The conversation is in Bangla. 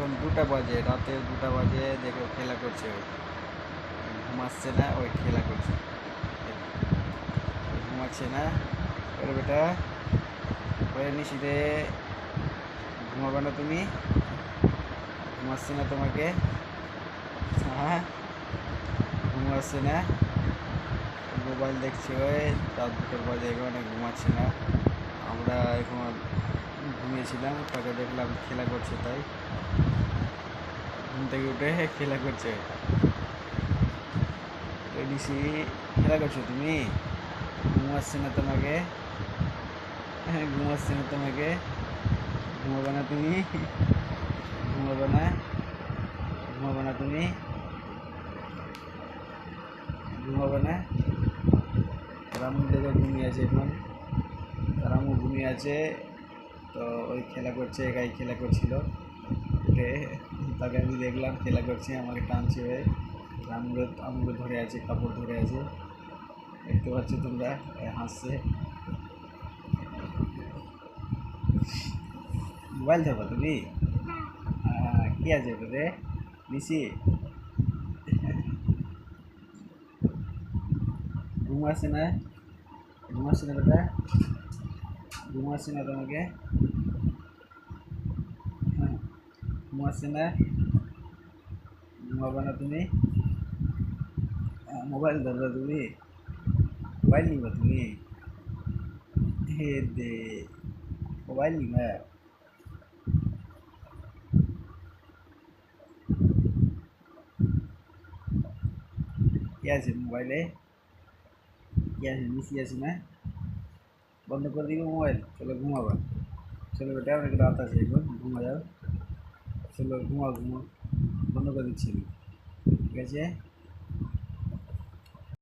এখন 2টা বাজে, রাতে 2টা বাজে, দেখো খেলা করছে ওই, ঘুমাচ্ছে না ওই, খেলা করছে, ঘুমাচ্ছে না ওরে বেটা, ওরে নিশিতে, ঘুমাবে না তুমি, ঘুমাচ্ছে না তোমাকে, হ্যাঁ ঘুমাচ্ছে না, মোবাইল দেখছে ওই, রাত 2টা বাজে, এখন ঘুমাচ্ছে না। আমরা এখন ঘুমিয়েছিলাম, তাকে দেখলাম খেলা করছে, তাই ঘুম থেকে উঠে খেলা করছে। নিশি, খেলা করছো তুমি, ঘুমাচ্ছে না তোমাকে, ঘুমাচ্ছে না তোমাকে, ঘুমাবে না তুমি, ঘুমাবে না, ঘুমাবে না তুমি, ঘুমাবে না। রামু দেখে ঘুমিয়ে আছে এখন, রামু ঘুমিয়ে আছে, তো ওই খেলা করছে, একাই খেলা করছিল উঠে, তাকে আমি দেখলাম খেলা করছে, আমাকে টানছে হয়ে, আমগুলো ধরে আছে, কাপড় ধরে আছে, দেখতে পাচ্ছ তোমরা, হাসছে। মোবাইল ধরবা তুমি, কি আছে ওটাতে নিশি, ঘুমাচ্ছে না, ঘুমাচ্ছে না বেটা, ঘুমাচ্ছে না তোমাকে, ঘুমাচ্ছে না, ঘুমাবে না তুমি, মোবাইল ধরবা তুমি, মোবাইল নিবা তুমি, হে দে, মোবাইল নিবা, কি আছে মোবাইলে, কি আছে নিশি আছে না, বন্ধ করে দিবে মোবাইল, চলো ঘুমাবা, চলো বেটা অনেক রাত আছে, এখন ঘুমা যাও, চলো ঘুমাও ঘুমাও, বন্ধ করে দিচ্ছি আমি, ঠিক আছে।